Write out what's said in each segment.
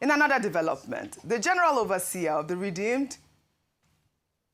In another development, the General Overseer of the Redeemed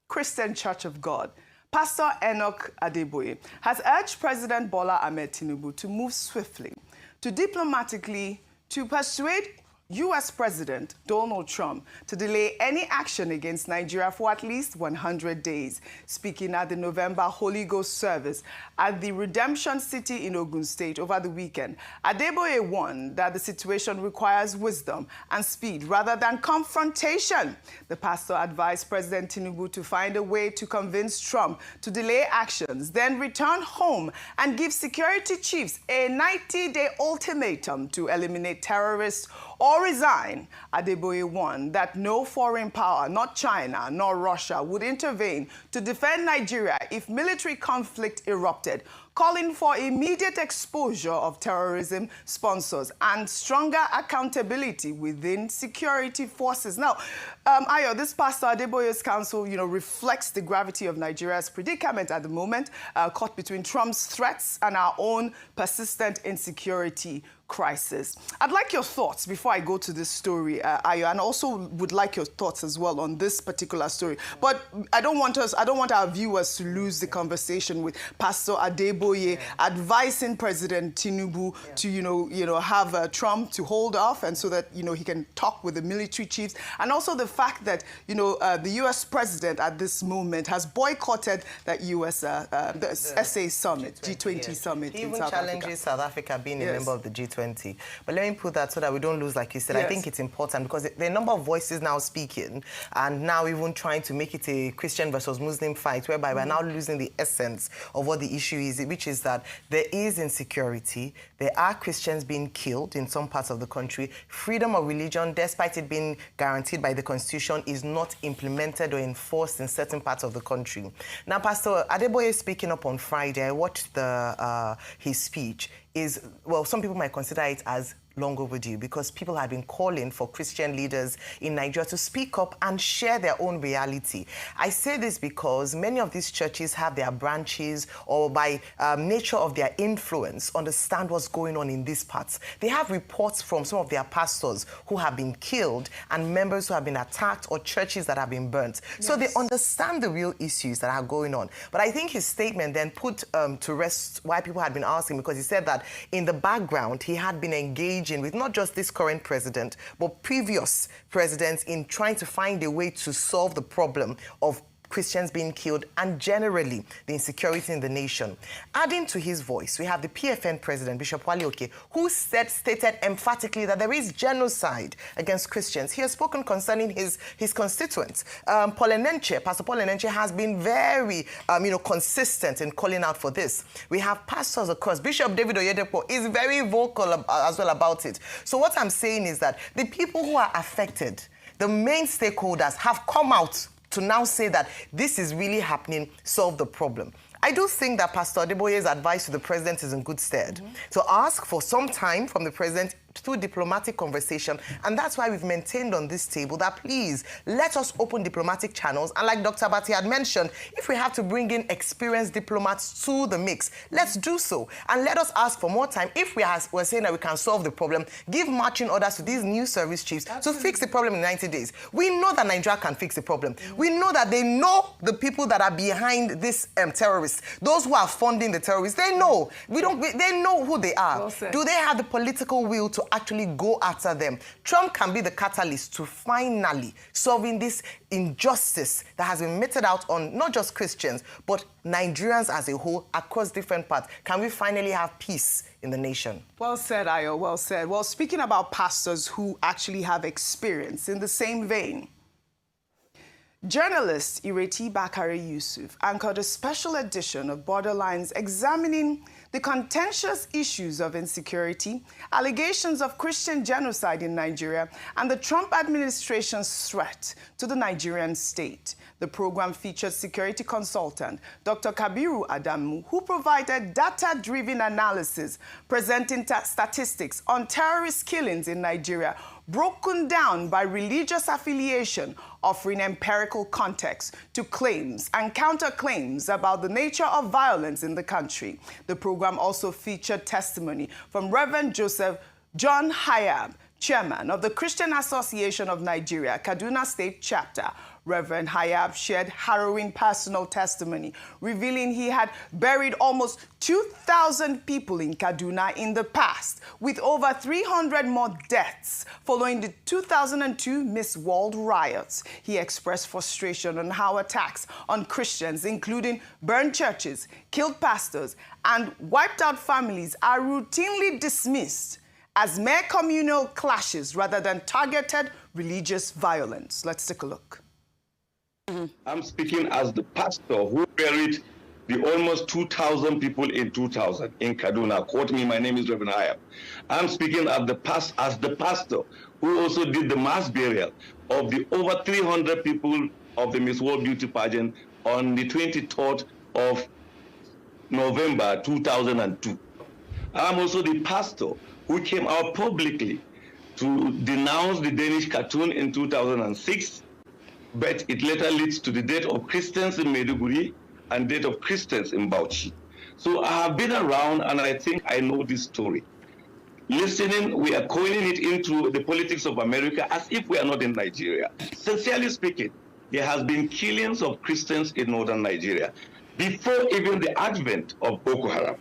Christian Church of God, Pastor Enoch Adeboye, has urged President Bola Ahmed Tinubu to move swiftly to diplomatically to persuade U.S. President Donald Trump to delay any action against Nigeria for at least 100 days. Speaking at the November Holy Ghost service at the Redemption City in Ogun State over the weekend, Adeboye warned that the situation requires wisdom and speed rather than confrontation. The pastor advised President Tinubu to find a way to convince Trump to delay actions, then return home and give security chiefs a 90-day ultimatum to eliminate terrorists or resign. Adeboye warned that no foreign power, not China nor Russia, would intervene to defend Nigeria if military conflict erupted, calling for immediate exposure of terrorism sponsors and stronger accountability within security forces. Now, Ayo, this Pastor Adeboye's counsel, reflects the gravity of Nigeria's predicament at the moment, caught between Trump's threats and our own persistent insecurity crisis. I'd like your thoughts before I go to this story, Ayo, and also would like your thoughts as well on this particular story. But I don't want our viewers to lose the conversation with Pastor Adeboye advising President Tinubu to, have Trump to hold off, and so that, he can talk with the military chiefs, and also the fact that, the U.S. president at this moment has boycotted that U.S. the SA summit, G20 summit in South Africa. He even challenges South Africa being a member of the G20. But let me put that so that we don't lose, like you said. I think it's important because there are a number of voices now speaking and now even trying to make it a Christian versus Muslim fight, whereby we're now losing the essence of what the issue is, which is that there is insecurity, there are Christians being killed in some parts of the country. Freedom of religion, despite it being guaranteed by the Constitution, is not implemented or enforced in certain parts of the country. Now, Pastor Adeboye speaking up on Friday, I watched his speech. Some people might consider it as long overdue because people have been calling for Christian leaders in Nigeria to speak up and share their own reality. I say this because many of these churches have their branches or by nature of their influence understand what's going on in these parts. They have reports from some of their pastors who have been killed and members who have been attacked or churches that have been burnt. Yes. So they understand the real issues that are going on. But I think his statement then put to rest why people had been asking, because he said that in the background he had been engaged with not just this current president, but previous presidents in trying to find a way to solve the problem of Christians being killed and generally the insecurity in the nation. Adding to his voice, we have the PFN president, Bishop Wale Oke, who stated emphatically that there is genocide against Christians. He has spoken concerning his constituents. Pastor Paul Enenche has been very consistent in calling out for this. We have pastors, of course. Bishop David Oyedepo is very vocal as well about it. So what I'm saying is that the people who are affected, the main stakeholders, have come out to now say that this is really happening, solve the problem. I do think that Pastor Adeboye's advice to the president is in good stead. To ask for some time from the president through diplomatic conversation, and that's why we've maintained on this table that please let us open diplomatic channels, and like Dr. Bati had mentioned, if we have to bring in experienced diplomats to the mix, let's do so, and let us ask for more time. If we're saying that we can solve the problem, give marching orders to these new service chiefs to fix the problem in 90 days. We know that Nigeria can fix the problem. We know that they know the people that are behind this terrorists, those who are funding the terrorists. They know. They know who they are. Well, do they have the political will to actually go after them? Trump can be the catalyst to finally solving this injustice that has been meted out on not just Christians, but Nigerians as a whole across different parts. Can we finally have peace in the nation? Well said, Ayo, well said. Well, speaking about pastors who actually have experience, in the same vein, journalist Ireti Bakare Yusuf anchored a special edition of Borderlines examining the contentious issues of insecurity, allegations of Christian genocide in Nigeria, and the Trump administration's threat to the Nigerian state. The program featured security consultant Dr. Kabiru Adamu, who provided data-driven analysis presenting statistics on terrorist killings in Nigeria, broken down by religious affiliation, offering empirical context to claims and counterclaims about the nature of violence in the country. The program also featured testimony from Reverend Joseph John Hayab, Chairman of the Christian Association of Nigeria, Kaduna State Chapter, Reverend Hayab, shared harrowing personal testimony, revealing he had buried almost 2,000 people in Kaduna in the past, with over 300 more deaths following the 2002 Miss World riots. He expressed frustration on how attacks on Christians, including burned churches, killed pastors, and wiped out families, are routinely dismissed as mere communal clashes rather than targeted religious violence. Let's take a look. I'm speaking as the pastor who buried the almost 2,000 people in 2000 in Kaduna. Quote me, my name is Reverend Hayab. I'm speaking as the pastor who also did the mass burial of the over 300 people of the Miss World Beauty pageant on the 23rd of November 2002. I'm also the pastor who came out publicly to denounce the Danish cartoon in 2006, but it later leads to the death of Christians in Maiduguri and death of Christians in Bauchi. So I have been around and I think I know this story. Listening, we are coiling it into the politics of America as if we are not in Nigeria. Sincerely speaking, there has been killings of Christians in northern Nigeria before even the advent of Boko Haram.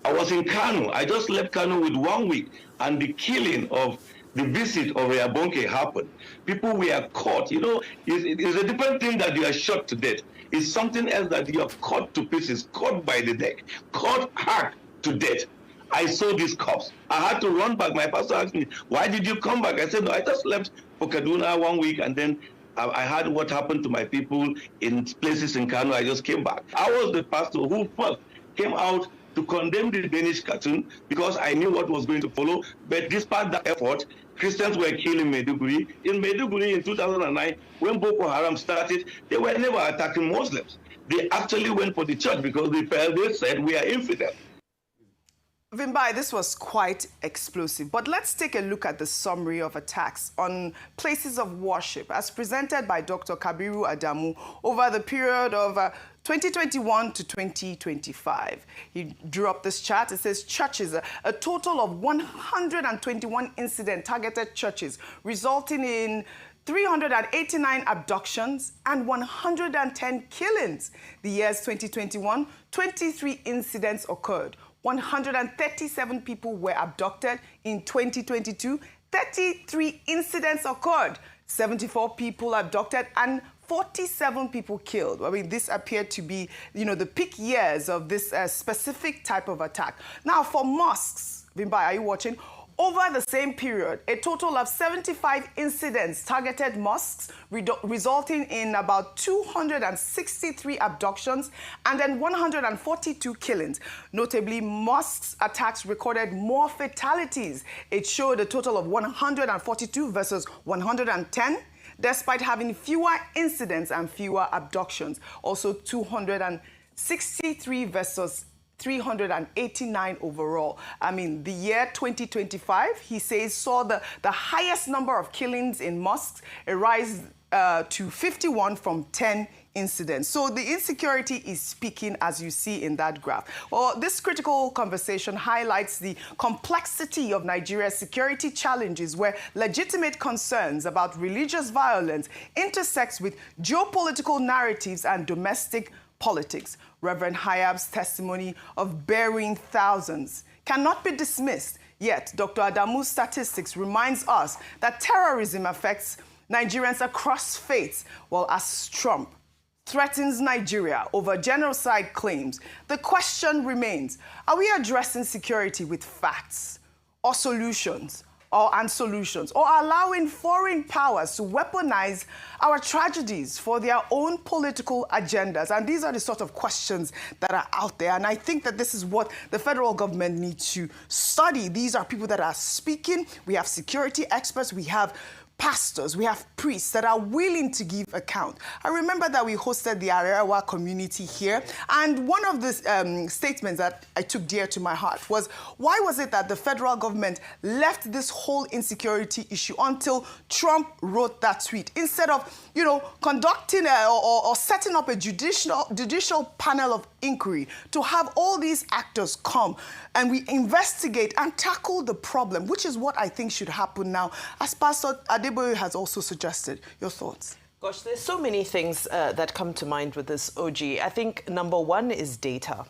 I was in Kano. I just left Kano with 1 week, and the killing of the visit of Reabonke happened. People were caught. You know, it's a different thing that you are shot to death. It's something else that you are caught to pieces, caught by the neck, caught hard to death. I saw these cops. I had to run back. My pastor asked me, why did you come back? I said, no, I just left for Kaduna 1 week, and then I heard what happened to my people in places in Kano. I just came back. I was the pastor who first came out to condemn the Danish cartoon because I knew what was going to follow. But despite that effort, Christians were killed in Maiduguri. In Maiduguri in 2009, when Boko Haram started, they were never attacking Muslims. They actually went for the church because they said, we are infidel. Vimbai, this was quite explosive, but let's take a look at the summary of attacks on places of worship as presented by Dr. Kabiru Adamu over the period of 2021 to 2025. He drew up this chart. It says churches, a total of 121 incidents targeted churches, resulting in 389 abductions and 110 killings. The years 2021, 23 incidents occurred. 137 people were abducted. In 2022, 33 incidents occurred. 74 people abducted and 47 people killed. I mean, this appeared to be, the peak years of this specific type of attack. Now, for mosques, Vimbai, are you watching? Over the same period, a total of 75 incidents targeted mosques, resulting in about 263 abductions and then 142 killings. Notably, mosques attacks recorded more fatalities. It showed a total of 142 versus 110, despite having fewer incidents and fewer abductions. Also, 263 versus 389 overall. I mean, the year 2025, he says, saw the highest number of killings in mosques, a rise to 51 from 10 incidents. So the insecurity is speaking, as you see in that graph. Well, this critical conversation highlights the complexity of Nigeria's security challenges, where legitimate concerns about religious violence intersects with geopolitical narratives and domestic politics. Reverend Hayab's testimony of burying thousands cannot be dismissed. Yet, Dr. Adamu's statistics reminds us that terrorism affects Nigerians across faiths, while as Trump threatens Nigeria over genocide claims, the question remains, are we addressing security with facts or solutions? Or allowing foreign powers to weaponize our tragedies for their own political agendas? And these are the sort of questions that are out there. And I think that this is what the federal government needs to study. These are people that are speaking. We have security experts. We have pastors, we have priests that are willing to give account. I remember that we hosted the Arewa community here, and one of the statements that I took dear to my heart was, why was it that the federal government left this whole insecurity issue until Trump wrote that tweet, instead of, you know, conducting or setting up a judicial panel of inquiry to have all these actors come and we investigate and tackle the problem, which is what I think should happen now, as Pastor Adeboye has also suggested. Your thoughts? Gosh, there's so many things that come to mind with this, OG. I think number one is data.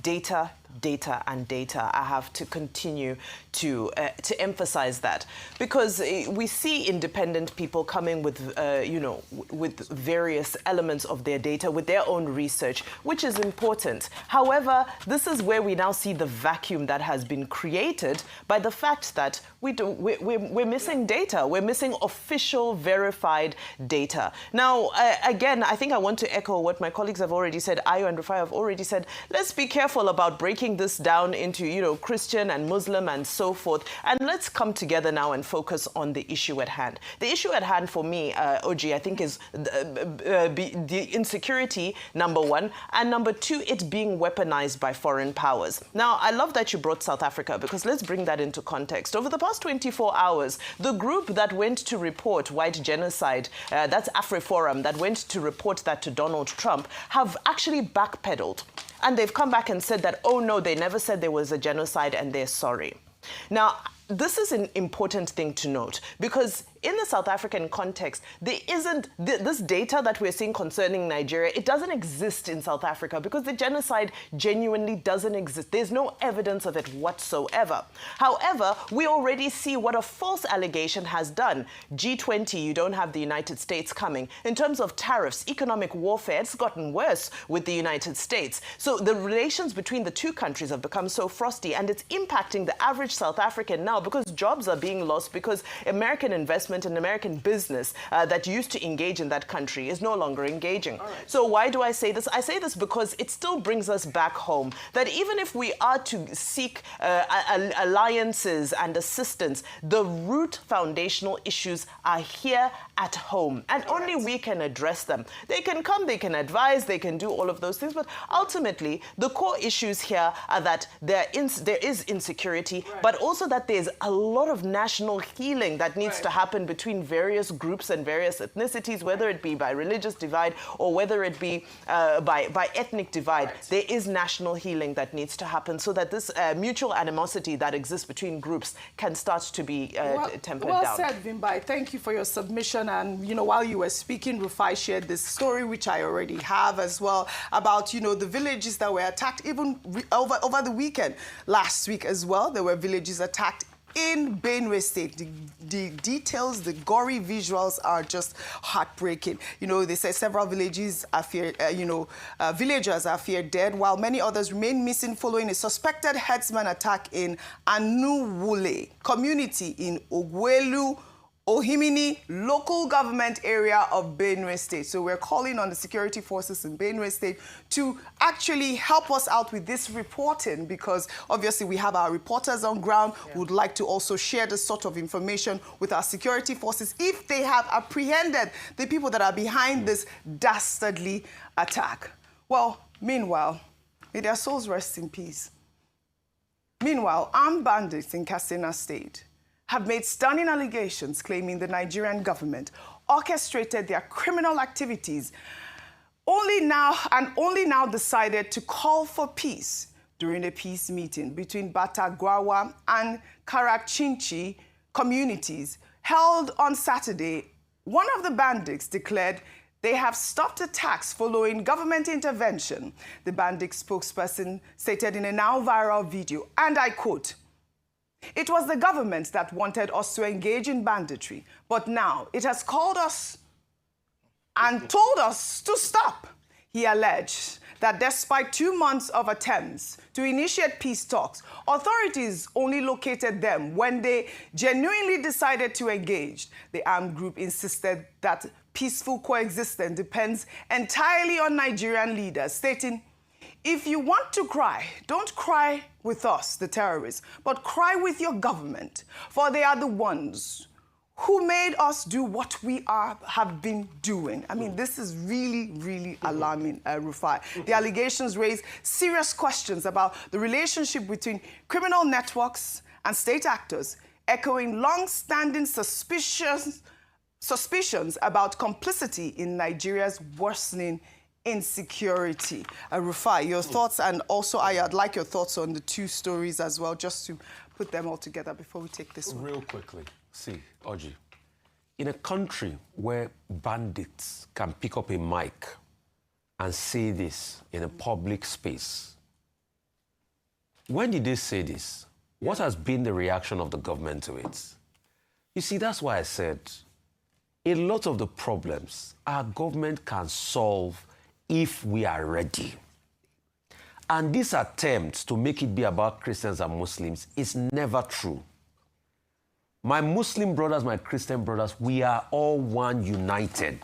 Data, data, and data. I have to continue to emphasize that, because we see independent people coming with, you know, with various elements of their data, with their own research, which is important. However, this is where we now see the vacuum that has been created by the fact that we're missing data. We're missing official, verified data. Now, again, I think I want to echo what my colleagues have already said. Ayo and Rufai have already said. Let's be careful about breaking this down into, you know, Christian and Muslim and so forth. And let's come together now and focus on the issue at hand. The issue at hand for me, OG, I think is the insecurity, number one, and number two, it being weaponized by foreign powers. Now, I love that you brought South Africa, because let's bring that into context. Over the past 24 hours, the group that went to report white genocide, that's AfriForum, that went to report that to Donald Trump, have actually backpedaled. And they've come back and said that, oh no, they never said there was a genocide and they're sorry. Now, this is an important thing to note, because in the South African context, there isn't this data that we're seeing concerning Nigeria. It doesn't exist in South Africa because the genocide genuinely doesn't exist. There's no evidence of it whatsoever. However, we already see what a false allegation has done. G20, you don't have the United States coming. In terms of tariffs, economic warfare, it's gotten worse with the United States. So the relations between the two countries have become so frosty, and it's impacting the average South African now, because jobs are being lost, because American investment and American business that used to engage in that country is no longer engaging. Right. So why do I say this? I say this because it still brings us back home, that even if we are to seek alliances and assistance, the root foundational issues are here at home, and only we can address them. They can come, they can advise, they can do all of those things, but ultimately the core issues here are that there is insecurity, but also that there's a lot of national healing that needs to happen between various groups and various ethnicities, whether it be by religious divide or whether it be by ethnic divide. There is national healing that needs to happen, so that this mutual animosity that exists between groups can start to be tempered down. Well said, Vimbai. Thank you for your submission. And, you know, while you were speaking, Rufai shared this story, which I already have as well, about, you know, the villages that were attacked even over the weekend. Last week as well, there were villages attacked in Benue State. The details, the gory visuals are just heartbreaking. You know, they say several villages are feared, villagers are feared dead, while many others remain missing following a suspected herdsman attack in Anuwule community in Ogwelu, Ohimini local government area of Benue State. So we're calling on the security forces in Benue State to actually help us out with this reporting, because obviously we have our reporters on ground who would like to also share this sort of information with our security forces if they have apprehended the people that are behind this dastardly attack. Well, meanwhile, may their souls rest in peace. Meanwhile, armed bandits in Katsina State have made stunning allegations claiming the Nigerian government orchestrated their criminal activities only now decided to call for peace during a peace meeting between Batagwawa and Karachinchi communities held on Saturday. One of the bandits declared they have stopped attacks following government intervention. The bandit spokesperson stated in a now viral video, and I quote, "It was the government that wanted us to engage in banditry, but now it has called us and told us to stop." He alleged that despite 2 months of attempts to initiate peace talks, authorities only located them when they genuinely decided to engage. The armed group insisted that peaceful coexistence depends entirely on Nigerian leaders, stating, "If you want to cry, don't cry with us, the terrorists, but cry with your government, for they are the ones who made us do what we have been doing. I mean, this is really, really alarming, Rufai. The allegations raise serious questions about the relationship between criminal networks and state actors, echoing long-standing suspicions about complicity in Nigeria's worsening insecurity. Rufai, your thoughts, and also I'd like your thoughts on the two stories as well, just to put them all together before we take this one. Real quickly, see, Oji, in a country where bandits can pick up a mic and say this in a public space, when did they say this? What has been the reaction of the government to it? You see, that's why I said a lot of the problems our government can solve if we are ready. And this attempt to make it be about Christians and Muslims is never true. My Muslim brothers, my Christian brothers, we are all one, united.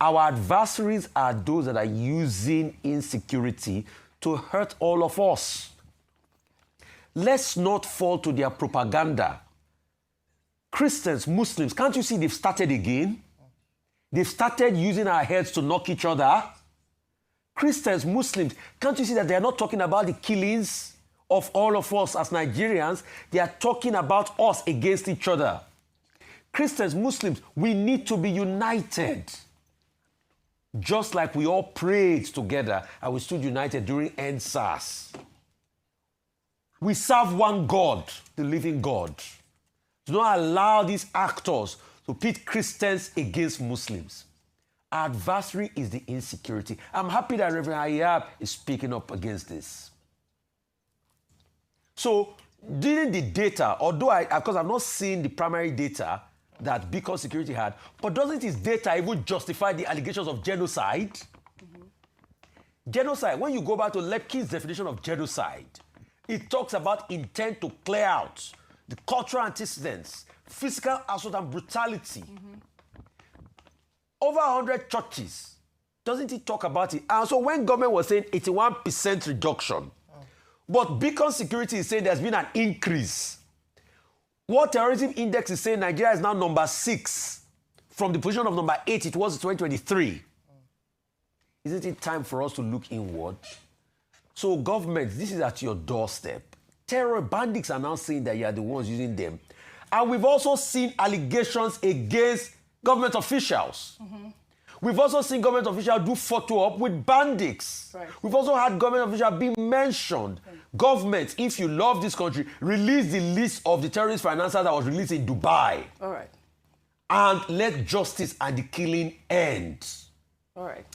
Our adversaries are those that are using insecurity to hurt all of us. Let's not fall to their propaganda. Christians, Muslims, can't you see they've started again? They've started using our heads to knock each other. Christians, Muslims, can't you see that they're not talking about the killings of all of us as Nigerians? They are talking about us against each other. Christians, Muslims, we need to be united. Just like we all prayed together and we stood united during EndSARS. We serve one God, the living God. Do not allow these actors to pit Christians against Muslims. Our adversary is the insecurity. I'm happy that Reverend Hayab is speaking up against this. So, during the data, although of course I've not seen the primary data that Beacon Security had, but doesn't his data even justify the allegations of genocide? Genocide, when you go back to Lepkin's definition of genocide, it talks about intent to clear out the cultural antecedents, physical assault and brutality. Over 100 churches. Doesn't it talk about it? And so when government was saying 81% reduction, but Beacon Security is saying there's been an increase. World Terrorism Index is saying Nigeria is now number 6 from the position of number 8 it was in 2023. Isn't it time for us to look inward? So government, this is at your doorstep. Terror bandits are now saying that you are the ones using them. And we've also seen allegations against government officials. We've also seen government officials do photo op with bandits. Right. We've also had government officials being mentioned. Government, if you love this country, release the list of the terrorist financiers that was released in Dubai. All right. And let justice and the killing end. All right.